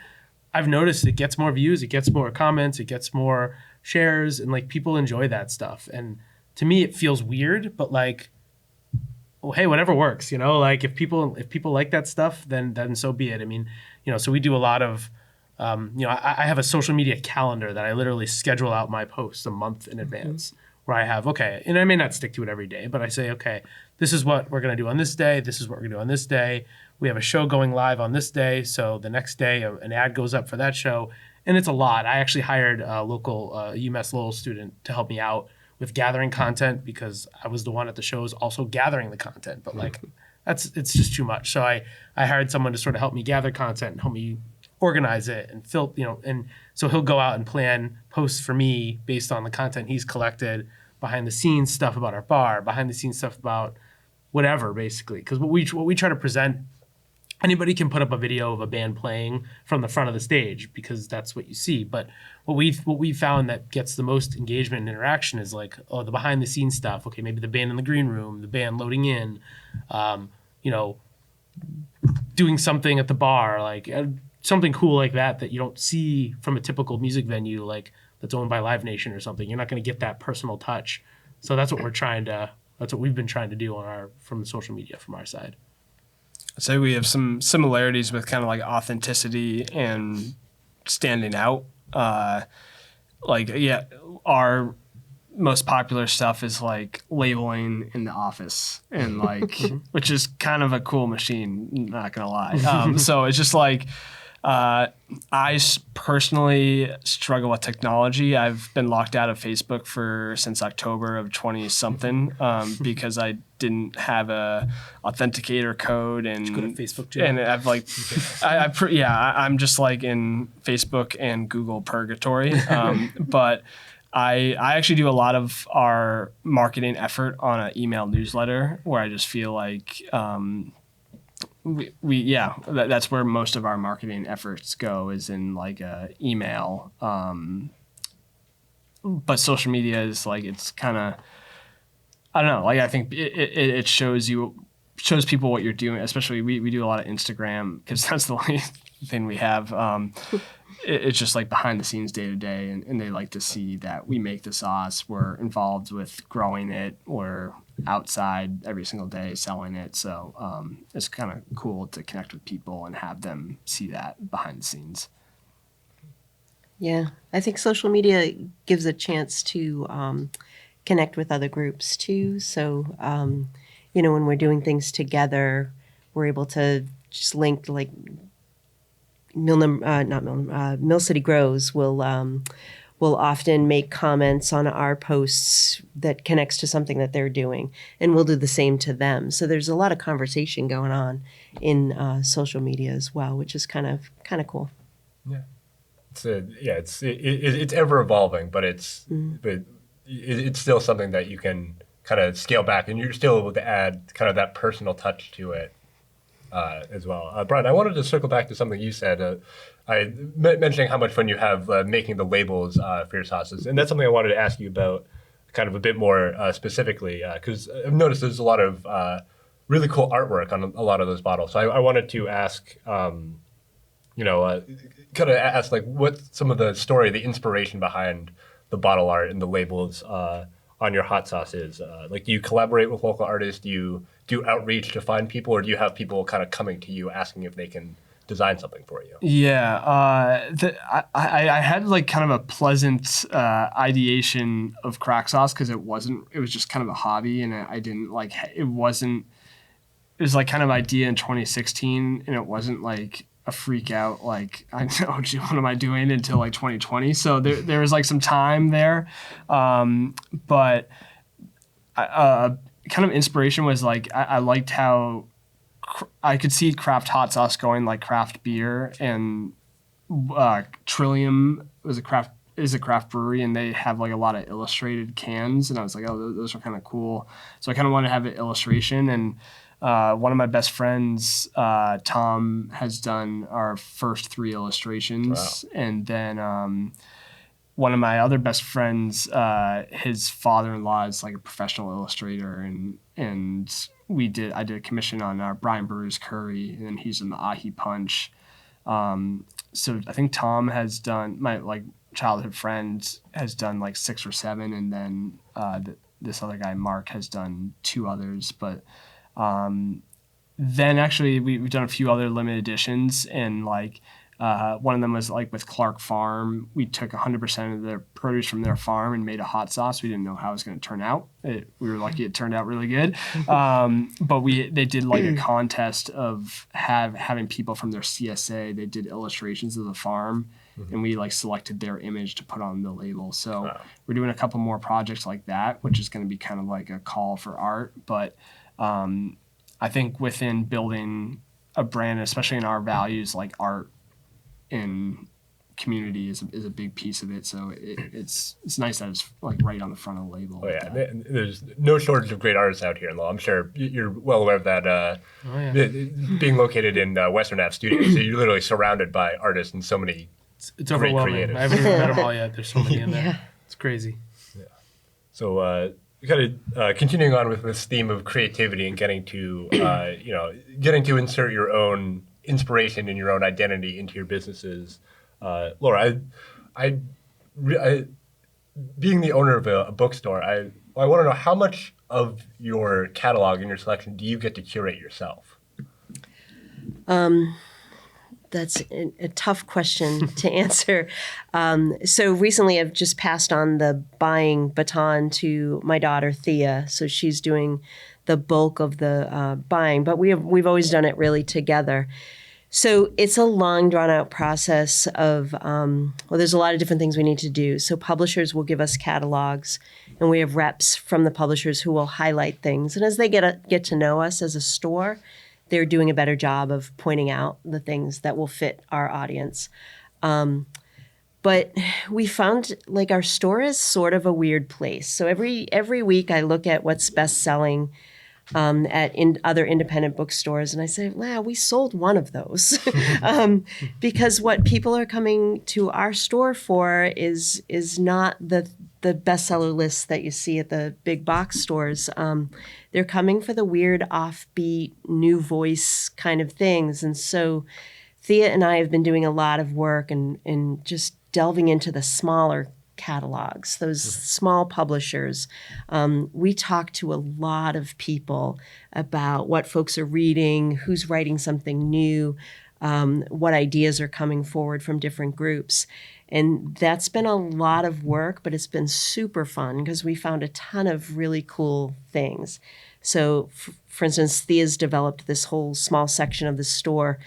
I've noticed it gets more views, it gets more comments, it gets more shares, and like, people enjoy that stuff. And to me, it feels weird, but like, well, hey, whatever works, like if people like that stuff, then so be it. I mean, so we do a lot of, I have a social media calendar that I literally schedule out my posts a month in advance, where I have, okay, and I may not stick to it every day, but I say, okay, this is what we're going to do on this day. This is what we're going to do on this day. We have a show going live on this day. So the next day, an ad goes up for that show. And it's a lot. I actually hired a local UMass Lowell student to help me out with gathering content, because I was the one at the shows also gathering the content. But like, it's just too much. So I hired someone to sort of help me gather content and help me organize it and and so he'll go out and plan posts for me based on the content he's collected, behind the scenes stuff about our bar, behind the scenes stuff about whatever, basically. Because what we try to present, anybody can put up a video of a band playing from the front of the stage, because that's what you see. But what we found that gets the most engagement and interaction is like, oh, the behind the scenes stuff. Okay, maybe the band in the green room, the band loading in, doing something at the bar, like something cool like that you don't see from a typical music venue like that's owned by Live Nation or something. You're not going to get that personal touch. So that's what we've been trying to do from the social media from our side. I'd say we have some similarities with kind of like authenticity and standing out. Our most popular stuff is like labeling in the office and like, which is kind of a cool machine, not gonna lie. So it's just like, personally struggle with technology. I've been locked out of Facebook since October of 20 something because I didn't have a authenticator code and go to Facebook jail. And I've like, I'm just like in Facebook and Google purgatory. But I actually do a lot of our marketing effort on an email newsletter where I just feel like that's where most of our marketing efforts go is in like email. But social media is like, it's kind of, I don't know, like I think it shows people what you're doing, especially we do a lot of Instagram because that's the only thing we have. It's just like behind the scenes day to day, and they like to see that we make the sauce. We're involved with growing it. We're outside every single day selling it. So it's kind of cool to connect with people and have them see that behind the scenes. Yeah, I think social media gives a chance to connect with other groups too. So, when we're doing things together, we're able to just link like Mill City Grows will often make comments on our posts that connects to something that they're doing, and we'll do the same to them. So there's a lot of conversation going on in social media as well, which is kind of cool. Yeah, it's ever evolving, but it's still something that you can kind of scale back, and you're still able to add kind of that personal touch to it. As well. Brian, I wanted to circle back to something you said. Mentioning how much fun you have making the labels for your sauces. And that's something I wanted to ask you about kind of a bit more specifically, because I've noticed there's a lot of really cool artwork on a lot of those bottles. So I wanted to ask, kind of ask like what some of the story, the inspiration behind the bottle art and the labels on your hot sauce is. Like, do you collaborate with local artists? Do you do outreach to find people, or do you have people kind of coming to you asking if they can design something for you? Yeah, I had like kind of a pleasant ideation of Craic sauce because it was just kind of a hobby, and I didn't like it was like kind of idea in 2016, and it wasn't like a freak out like I know what am I doing until like 2020. So there was like some time there, but kind of inspiration was like I liked how I could see craft hot sauce going like craft beer, and Trillium is a craft brewery, and they have like a lot of illustrated cans, and I was like, oh, those are kind of cool. So I kind of wanted to have an illustration, and one of my best friends, Tom, has done our first 3 illustrations. Wow. And then one of my other best friends, his father-in-law is like a professional illustrator, and I did a commission on our Brian Brewer's Curry, and then he's in the Ahi Punch. So I think Tom has done, my like childhood friend has done like 6 or 7, and then this other guy, Mark, has done 2 others. But then actually we've done a few other limited editions, and like one of them was like with Clark Farm. We took 100% of their produce from their farm and made a hot sauce. We didn't know how it was going to turn out. We were lucky it turned out really good. But they did like a contest of having people from their CSA. They did illustrations of the farm, and we like selected their image to put on the label. So we're doing a couple more projects like that, which is going to be kind of like a call for art. But I think within building a brand, especially in our values, like art and community is a big piece of it. So it's nice that it's like right on the front of the label. Oh yeah, there's no shortage of great artists out here in Lowell. I'm sure you're well aware of that. Being located in Western Ave Studios, so you're literally surrounded by artists and so many. It's overwhelming. I haven't even met them all yet. There's so many in there. Yeah. It's crazy. Yeah. So kind of continuing on with this theme of creativity and getting to insert your own inspiration and your own identity into your businesses. Laura, I being the owner of a bookstore, I want to know how much of your catalog and your selection do you get to curate yourself? That's a tough question to answer. So recently I've just passed on the buying baton to my daughter, Thea. So she's doing the bulk of the buying, but we've always done it really together. So it's a long, drawn-out process of, there's a lot of different things we need to do. So publishers will give us catalogs, and we have reps from the publishers who will highlight things. And as they get to know us as a store, they're doing a better job of pointing out the things that will fit our audience. But we found like our store is sort of a weird place. So every week I look at what's best selling at other independent bookstores, and I say, wow, we sold one of those. Because what people are coming to our store for is not the bestseller lists that you see at the big box stores. They're coming for the weird, offbeat, new voice kind of things. And so Thea and I have been doing a lot of work and just delving into the smaller catalogs, those small publishers. We talk to a lot of people about what folks are reading, who's writing something new, what ideas are coming forward from different groups. And that's been a lot of work, but it's been super fun because we found a ton of really cool things. So, for instance, Thea's developed this whole small section of the store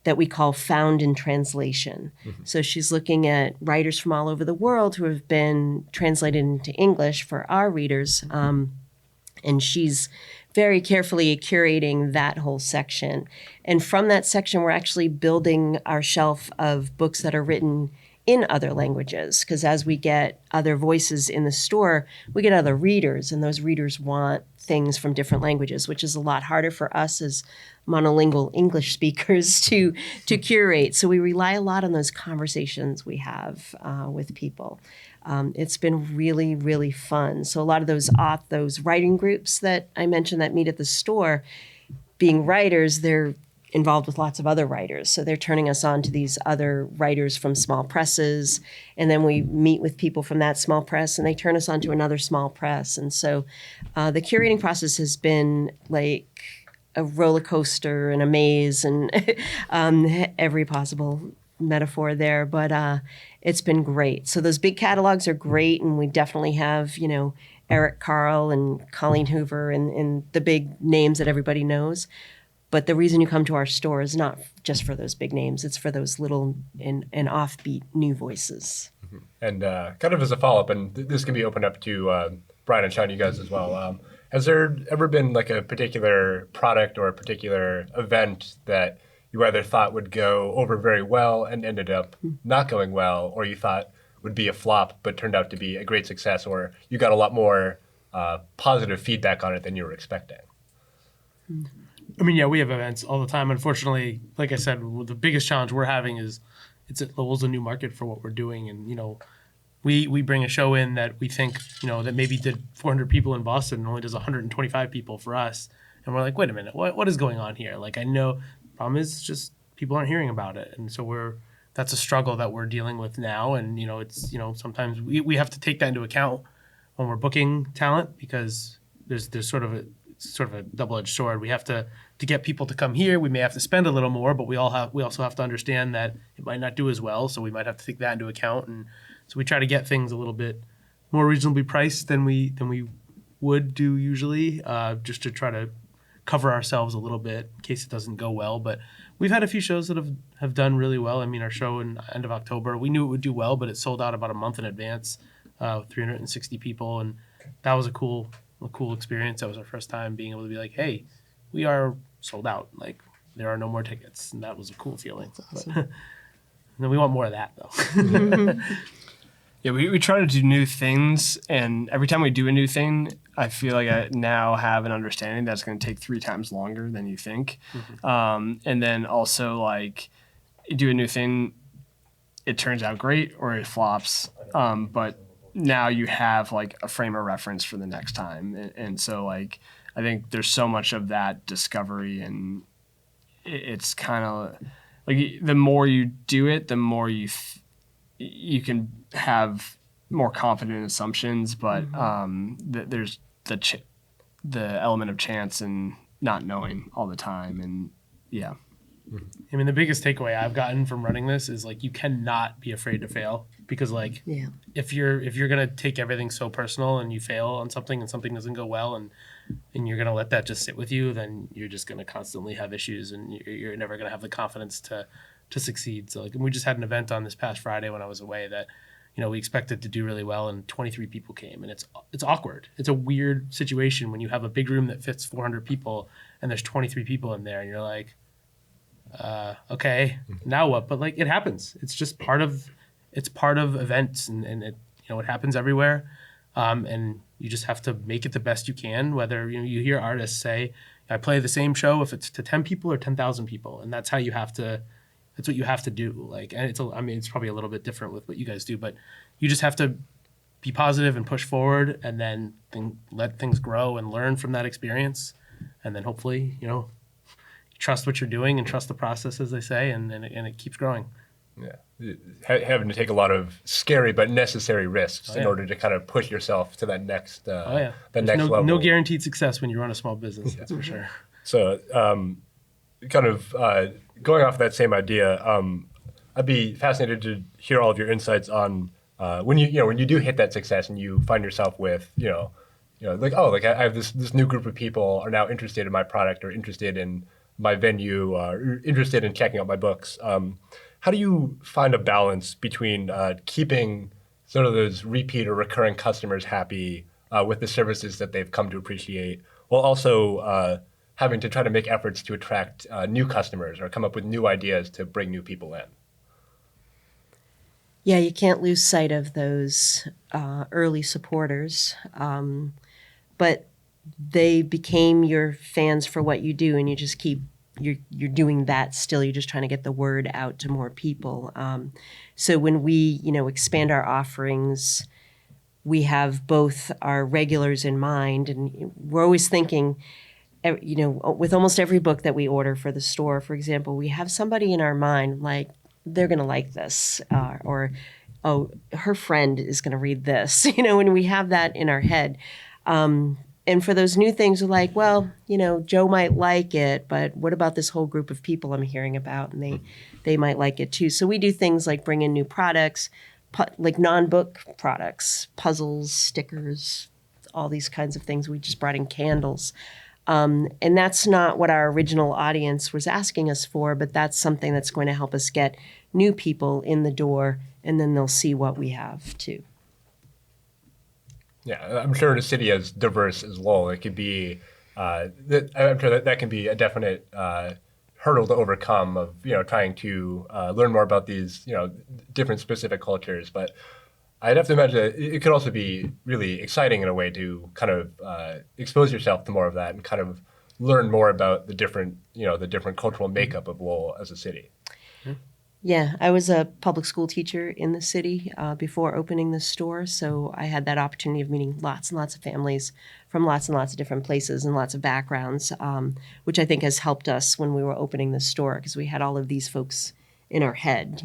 that we call Found in Translation. So she's looking at writers from all over the world who have been translated into English for our readers. And she's very carefully curating that whole section. And from that section, we're actually building our shelf of books that are written in other languages, because as we get other voices in the store, we get other readers, and those readers want things from different languages, which is a lot harder for us as monolingual English speakers to curate. So we rely a lot on those conversations we have with people. It's been really, really fun. So a lot of those writing groups that I mentioned that meet at the store, being writers, they're involved with lots of other writers. So they're turning us on to these other writers from small presses. And then we meet with people from that small press and they turn us on to another small press. And so the curating process has been like a roller coaster and a maze and every possible metaphor there. But it's been great. So those big catalogs are great. And we definitely have, Eric Carle and Colleen Hoover and the big names that everybody knows. But the reason you come to our store is not just for those big names. It's for those little and offbeat new voices. And kind of as a follow-up, and this can be opened up to Brian and Sean, you guys as well. Has there ever been like a particular product or a particular event that you either thought would go over very well and ended up not going well, or you thought would be a flop but turned out to be a great success, or you got a lot more positive feedback on it than you were expecting? I mean, yeah, we have events all the time. Unfortunately, like I said, the biggest challenge we're having is Lowell's a new market for what we're doing. And, we bring a show in that we think, that maybe did 400 people in Boston and only does 125 people for us. And we're like, wait a minute, what is going on here? Like, I know the problem is just people aren't hearing about it. And so that's a struggle that we're dealing with now. And, it's, sometimes we have to take that into account when we're booking talent, because there's sort of a double-edged sword. We have to get people to come here. We may have to spend a little more, but we also have to understand that it might not do as well. So we might have to take that into account. And so we try to get things a little bit more reasonably priced than we would do usually, just to try to cover ourselves a little bit in case it doesn't go well. But we've had a few shows that have done really well. I mean, our show in end of October, we knew it would do well, but it sold out about a month in advance, 360 people, and that was a cool experience. That was our first time being able to be like, hey, we are sold out. Like, there are no more tickets. And that was a cool feeling. Awesome. But, and then we want more of that, though. Yeah, we try to do new things. And every time we do a new thing, I feel like I now have an understanding that it's going to take 3 times longer than you think. And then also, like, you do a new thing, it turns out great or it flops. But now you have like a frame of reference for the next time. And so like, I think there's so much of that discovery and it's kind of like the more you do it, the more you can have more confident assumptions, but there's the element of chance and not knowing all the time, and yeah. I mean, the biggest takeaway I've gotten from running this is like you cannot be afraid to fail, because like Yeah. if you're gonna take everything so personal and you fail on something and something doesn't go well and you're gonna let that just sit with you, then you're just gonna constantly have issues and you're never gonna have the confidence to succeed. So like, and we just had an event on this past Friday when I was away that, you know, we expected to do really well and 23 people came, and it's awkward. It's a weird situation when you have a big room that fits 400 people and there's 23 people in there and you're like, okay, now what? But like, it happens. It's just part of events, and it, you know, it happens everywhere. And you just have to make it the best you can. Whether, you know, you hear artists say, I play the same show if it's to 10 people or 10,000 people. And that's how you have to, that's what you have to do. Like, and I mean, it's probably a little bit different with what you guys do, but you just have to be positive and push forward, and then let things grow and learn from that experience. And then hopefully, you know, trust what you're doing and trust the process, as they say, and it keeps growing. Yeah, having to take a lot of scary but necessary risks in order to kind of push yourself to that next the There's next level. No guaranteed success when you run a small business. That's for sure. So, kind of going off that same idea, I'd be fascinated to hear all of your insights on when you do hit that success and you find yourself with like, oh, like I have this new group of people are now interested in my product or interested in my venue or interested in checking out my books. How do you find a balance between keeping sort of those repeat or recurring customers happy with the services that they've come to appreciate, while also having to try to make efforts to attract new customers or come up with new ideas to bring new people in? Yeah, you can't lose sight of those early supporters, but they became your fans for what you do, and you just keep you're doing that still. You're just trying to get the word out to more people. So when we expand our offerings, we have both our regulars in mind, and we're always thinking, with almost every book that we order for the store, for example, we have somebody in our mind like they're going to like this, or oh, her friend is going to read this, and we have that in our head. And for those new things, we're like, well, Joe might like it, but what about this whole group of people I'm hearing about, and they might like it too. So we do things like bring in new products, like non-book products, puzzles, stickers, all these kinds of things. We just brought in candles. And that's not what our original audience was asking us for, but that's something that's going to help us get new people in the door, and then they'll see what we have too. Yeah, I'm sure in a city as diverse as Lowell, it could be, I'm sure that can be a definite hurdle to overcome of, trying to learn more about these, different specific cultures. But I'd have to imagine that it could also be really exciting in a way to kind of expose yourself to more of that and kind of learn more about the different cultural makeup of Lowell as a city. Yeah, I was a public school teacher in the city before opening the store, so I had that opportunity of meeting lots and lots of families from lots and lots of different places and lots of backgrounds, which I think has helped us when we were opening the store, because we had all of these folks in our head,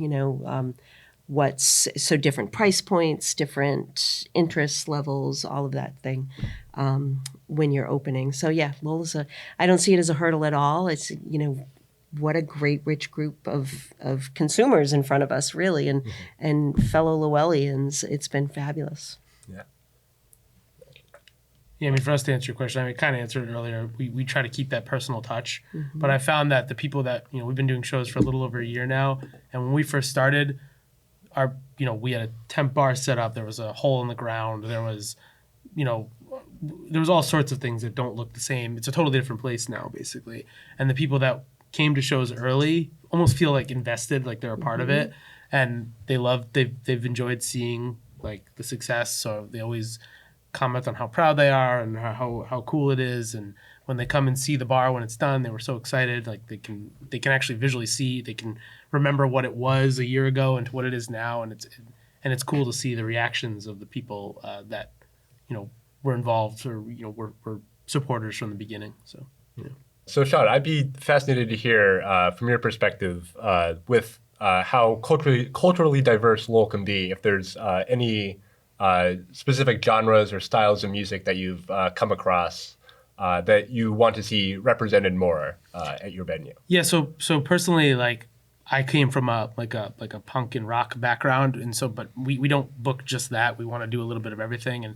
what's so different price points, different interest levels, all of that thing when you're opening. So yeah, Lowell's I don't see it as a hurdle at all. It's, what a great rich group of consumers in front of us, really, and fellow Lowellians. It's been fabulous. Yeah. Yeah, I mean, for us to answer your question, I kind of answered it earlier. We try to keep that personal touch, but I found that the people that, we've been doing shows for a little over a year now, and when we first started, we had a temp bar set up. There was a hole in the ground. There was, there was all sorts of things that don't look the same. It's a totally different place now, basically. And the people that came to shows early almost feel like invested, like they're a part of it, and they've enjoyed seeing like the success. So they always comment on how proud they are and how cool it is. And when they come and see the bar when it's done, they were so excited. Like they can actually visually see, they can remember what it was a year ago and to what it is now. And it's cool to see the reactions of the people that were involved or were supporters from the beginning. So. So, Sean, I'd be fascinated to hear from your perspective with how culturally diverse Lowell can be, if there's any specific genres or styles of music that you've come across that you want to see represented more at your venue. Yeah, so personally, like I came from a punk and rock background, and so but we don't book just that. We want to do a little bit of everything, and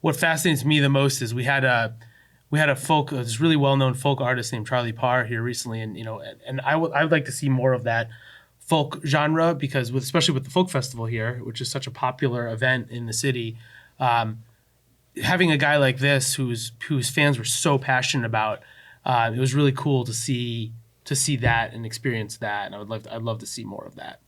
what fascinates me the most is we had a this really well known folk artist named Charlie Parr here recently, and I would like to see more of that folk genre because especially with the folk festival here, which is such a popular event in the city. Having a guy like this whose fans were so passionate about, it was really cool to see that and experience that, and I'd love to see more of that.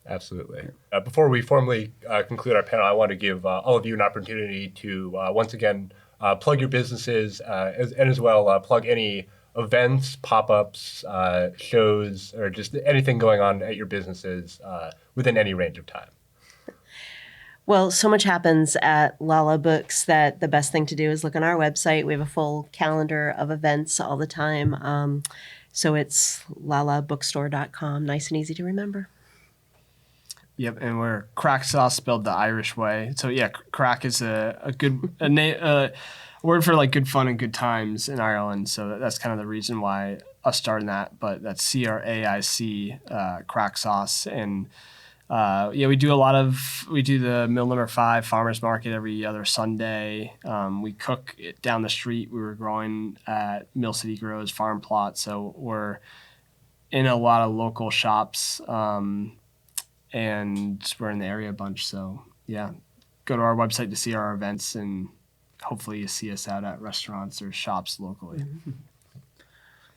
Absolutely. Before we formally conclude our panel, I want to give all of you an opportunity to once again plug your businesses and as well plug any events, pop-ups, shows, or just anything going on at your businesses within any range of time. Well, so much happens at Lala Books that the best thing to do is look on our website. We have a full calendar of events all the time. So it's lalabookstore.com. Nice and easy to remember. Yep, and we're Craic sauce spelled the Irish way. So yeah, Craic is a good word for like good fun and good times in Ireland. So that's kind of the reason why us starting that. But that's CRAIC, Craic sauce, and we do the Mill Number 5 Farmers Market every other Sunday. We cook it down the street. We were growing at Mill City Grows farm plot, so we're in a lot of local shops. And we're in the area a bunch, so yeah, go to our website to see our events, and hopefully you see us out at restaurants or shops locally. Mm-hmm.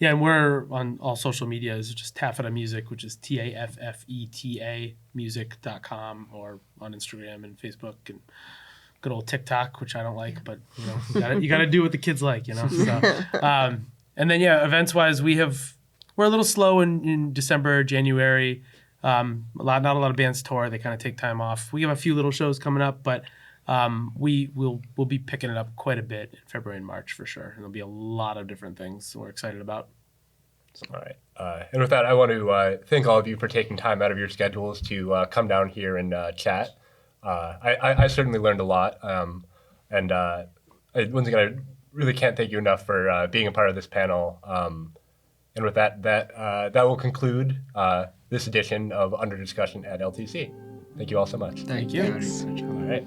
Yeah, and we're on all social media. It's just Tafetta Music, which is TAFFETA music.com, or on Instagram and Facebook and good old TikTok, which I don't like, but you gotta do what the kids like, So, and then events wise, we're a little slow in December, January. Not a lot of bands tour. They kind of take time off. We have a few little shows coming up, but we'll be picking it up quite a bit in February and March for sure. And there'll be a lot of different things we're excited about. All right. And with that, I want to thank all of you for taking time out of your schedules to come down here and chat. I certainly learned a lot. Once again, I really can't thank you enough for being a part of this panel. And with that will conclude this edition of Under Discussion at LTC. Thank you all so much. Thank you. Thanks. All right.